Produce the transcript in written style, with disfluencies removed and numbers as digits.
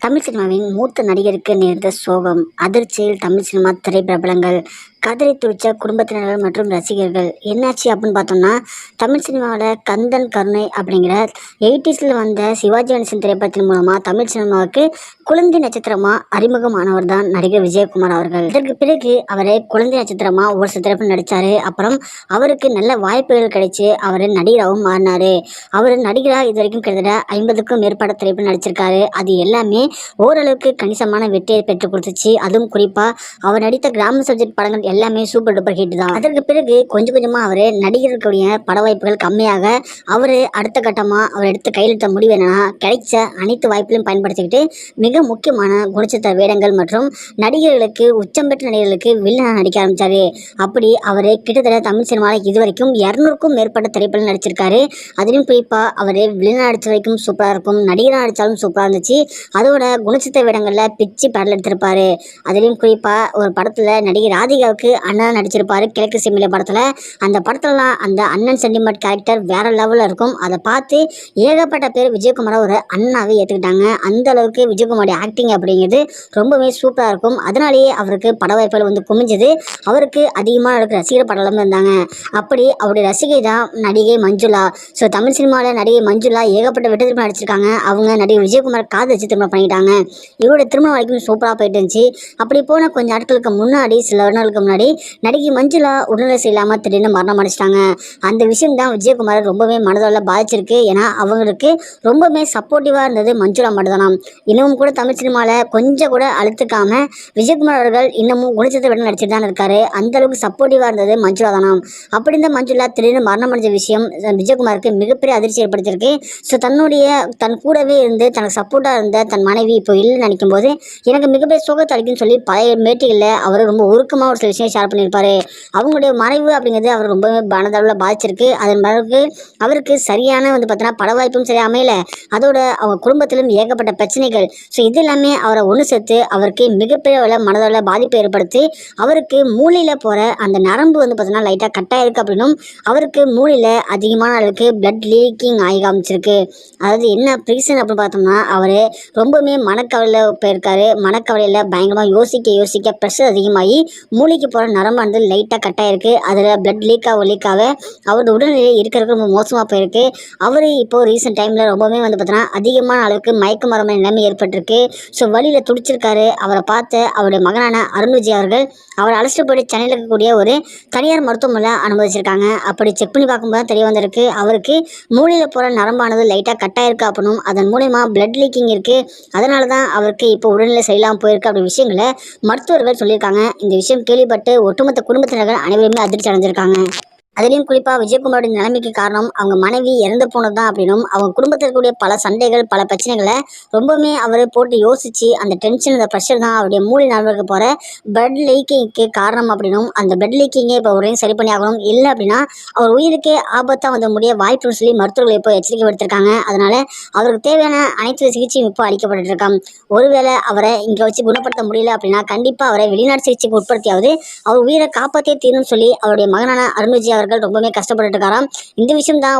தமிழ் சினிமாவின் மூத்த நடிகருக்கு நேர்ந்த சோகம். அதிர்ச்சியில் தமிழ் சினிமா திரைப்பிரபலங்கள், கதறி துடிச்ச குடும்பத்தினர்கள் மற்றும் ரசிகர்கள். என்னாச்சு அப்படின்னு பார்த்தோம்னா, தமிழ் சினிமாவில் கந்தன் கருணை அப்படிங்கிற 80s வந்த சிவாஜி கணேசன் திரைப்படத்தின் மூலமாக தமிழ் சினிமாவுக்கு குழந்தை நட்சத்திரமாக அறிமுகமானவர் தான் நடிகர் விஜயகுமார் அவர்கள். இதற்கு பிறகு அவரை குழந்தை நட்சத்திரமாக ஒரு சில திரைப்படம் நடித்தார். அப்புறம் அவருக்கு நல்ல வாய்ப்புகள் கிடைச்சி அவர் நடிகராகவும் மாறினார். அவர் நடிகராக இது வரைக்கும் கிட்டத்தட்ட 50க்கும் மேற்பட்ட திரைப்படம் நடிச்சிருக்காரு. அது எல்லாமே ஓரளவுக்கு கணிசமான வெற்றியை பெற்றுக் கொடுத்துச்சு. அதுவும் குறிப்பாக அவர் நடித்த கிராம சப்ஜெக்ட் படங்கள் எல்லாமே சூப்பர் டூப்பர் ஹிட் தான். அதற்கு பிறகு கொஞ்சம் கொஞ்சமாக அவர் நடிகர்களுடைய பட வாய்ப்புகள் கம்மியாக அவர் அடுத்த கட்டமாக அவர் எடுத்து கையில் எடுத்த முடிவு என்னன்னா, கிடைச்ச அனைத்து வாய்ப்புகளையும் பயன்படுத்திக்கிட்டு மிக முக்கியமான குணச்சித்திர வேடங்கள் மற்றும் நடிகர்களுக்கு உச்சம் பெற்ற நடிகர்களுக்கு வில்லனாக நடிக்க ஆரம்பித்தார். அப்படி அவர் கிட்டத்தட்ட தமிழ் சினிமாவில் இதுவரைக்கும் 200க்கும் மேற்பட்ட திரைப்படம் நடிச்சிருக்காரு. அதிலும் குறிப்பாக அவர் வில்லனாக நடித்த வரைக்கும் சூப்பராக இருக்கும், நடிகராக நடித்தாலும் சூப்பராக இருந்துச்சு. அதோட குணச்சித்திர வேடங்களில் பிச்சு படல் எடுத்திருப்பாரு. அதிலும் குறிப்பாக ஒரு படத்தில் நடிகை ராதிகாவுக்கு அண்ணன் நடிச்சிருப்பாரு, கிழக்கு சிமிழ படத்தில். அந்த படத்துலலாம் அந்த அண்ணன் சென்டிமெண்ட் கேரக்டர் வேற லெவலில் இருக்கும். அதை பார்த்து ஏகப்பட்ட பேர் விஜயகுமாரை ஒரு அண்ணாவே ஏற்றுக்கிட்டாங்க. அந்த அளவுக்கு விஜயகுமாரோட ஆக்டிங் அப்படிங்கிறது ரொம்பவே சூப்பராக இருக்கும். அதனாலேயே அவருக்கு பட வாய்ப்புகள் வந்து குமிஞ்சது. அவருக்கு அதிகமாக அவருக்கு ரசிகர் படலாம் இருந்தாங்க. அப்படி அவருடைய ரசிகை தான் நடிகை மஞ்சுளா. ஸோ தமிழ் சினிமாவில் நடிகை மஞ்சுளா ஏகப்பட்ட வெற்றி திருமணம் நடிச்சிருக்காங்க. அவங்க நடிகை விஜயகுமார் காதல் வச்சு திருமணம் பண்ணிட்டாங்க. இவருடைய திருமணம் வரைக்கும் சூப்பராக போயிட்டு இருந்துச்சு. அப்படி போன கொஞ்சம் நாட்களுக்கு முன்னாடி, சில வருடங்களுக்கு முன்னாடி நடிகை மஞ்சுளா உடல்நிலை சரியில்லாமல் திடீர்னு மரணம் அடைச்சிட்டாங்க. அந்த விஷயம் தான் விஜயகுமார் ரொம்பவே மனதளவில் பாதிச்சிருக்கு. ஏன்னா அவங்களுக்கு ரொம்பவே சப்போர்ட்டிவாக இருந்தது மஞ்சுளா மட்டும்தானாம். இன்னமும் கூட தமிழ் சினிமாவில் கொஞ்சம் கூட அழுத்துக்காம விஜயகுமார் அவர்கள் இன்னமும் குணச்சித்திர வேடம் நடிச்சுட்டு தான் இருக்காரு. அந்த அளவுக்கு சப்போர்ட்டிவாக இருந்தது மஞ்சுளா தானாம். அப்படி இந்த மஞ்சுளா திடீர்னு மரணம் அடைஞ்ச விஷயம் விஜயகுமாருக்கு மிகப்பெரிய அதிர்ச்சி ஏற்படுத்தியிருக்கு. ஸோ தன் கூடவே இருந்து தனக்கு சப்போர்ட்டாக இருந்த தன் மனைவி இப்போ இல்லைன்னு நினைக்கும் போது எனக்கு மிகப்பெரிய சோகத்தை அளிக்குன்னு சொல்லி பழைய மேட்டிகளில் அவர் ரொம்ப உருக்கமாக ஒரு சில விஷயம் ஷேர் பண்ணியிருப்பாரு. அவங்களுடைய மறைவு அப்படிங்கிறது அவர் ரொம்பவே மனதளவில் பாதிச்சிருக்கு. அதன் பிறகு அவருக்கு சரியான வந்து பார்த்தீங்கன்னா பட வாய்ப்பும் சரியாக அமையல. அதோட அவங்க குடும்பத்திலும் ஏகப்பட்ட பிரச்சனைகள். ஸோ இது எல்லாமே அவரை ஒன்று சேர்த்து அவருக்கு மிகப்பெரிய மனதளவில் பாதிப்பை ஏற்படுத்தி அவருக்கு மூளையில் போகிற அந்த நரம்பு வந்து பார்த்தீங்கன்னா லைட்டாக கட்டாயிருக்கு. அப்படின்னும் அவருக்கு மூளையில் அதிகமான அளவுக்கு பிளட் லீக்கிங் ஆகி காமிச்சிருக்கு. அதாவது என்ன ரீசன் அப்படின்னு பார்த்தோம்னா, அவர் ரொம்பவுமே மனக்கவலையில் போயிருக்காரு. மனக்கவலையில் பயங்கரமாக யோசிக்க ப்ரெஷர் அதிகமாகி மூளைக்கு போகிற நரம்பானது லைட்டாக கட்டாயிருக்கு. அதில் பிளட் லீக்காக அவரோட உடல்நிலை இருக்கிறதுக்கு ரொம்ப மோசமாக போயிருக்கு. அவர் இப்போது ரீசெண்ட் டைமில் ரொம்பவே வந்து பார்த்தீங்கன்னா அதிகமான அளவுக்கு மயக்க மரமான நிலைமை ஏற்பட்டிருக்கு. ஸோ வழியில் துடிச்சிருக்காரு. அவரை பார்த்து அவருடைய மகனான அருண் விஜய் அவர்கள் அவரை அழைச்சிட்டு போயிட்டு சென்னையில் இருக்கக்கூடிய ஒரு தனியார் மருத்துவமனையில் அனுமதிச்சிருக்காங்க. அப்படி செக் பண்ணி பார்க்கும்போது தான் தெரிய வந்திருக்கு, அவருக்கு மூளையில் போகிற நரம்பானது லைட்டாக கட்டாயிருக்கு. அப்படின்னும் அதன் மூலயமா பிளட் லீக்கிங் இருக்குது. அதனால தான் அவருக்கு இப்போ உடல்நிலை சரியில்லாமல் போயிருக்கு அப்படி விஷயங்களை மருத்துவர்கள் சொல்லியிருக்காங்க. இந்த விஷயம் கேள்விப்பட்டு ஒட்டுமொத்த குடும்பத்தினர்கள் அனைவருமே அதிர்ச்சி அடைஞ்சிருக்காங்க. அதுலேயும் குறிப்பாக விஜயகுமாரோட நிலைமைக்கு காரணம் அவங்க மனைவி இறந்து போனது தான் அப்படின்னும், அவங்க குடும்பத்தில் இருக்கக்கூடிய பல சண்டைகள் பல பிரச்சனைகளை ரொம்பவுமே அவர் போட்டு யோசித்து அந்த டென்ஷன் அந்த ப்ரெஷர் தான் அவருடைய மூளை நரம்புக்கு போகிற பிளட் லீக்கிங்க்கு காரணம் அப்படின்னும், அந்த பிளட் லீக்கிங்கை இப்போ உடனே சரி பண்ணி ஆகணும். இல்லை அப்படின்னா அவர் உயிருக்கே ஆபத்தாக வந்து முடிய வாய்ப்புன்னு சொல்லி மருத்துவர்கள் இப்போ எச்சரிக்கை விடுத்திருக்காங்க. அதனால் அவருக்கு தேவையான அனைத்து சிகிச்சையும் இப்போ அளிக்கப்பட்டு இருக்காங்க. ஒருவேளை அவரை இங்கே வச்சு குணப்படுத்த முடியல அப்படின்னா கண்டிப்பாக அவரை வெளிநாட்டு சிகிச்சைக்கு உட்படுத்தியாவது அவர் உயிரை காப்பாற்றே தீரும்னு சொல்லி அவருடைய மகனான அருண் விஜய் அவர்கள் ரொம்பவே கஷ்டப்பட்டு இருக்காராம். இந்த விஷயம் தான்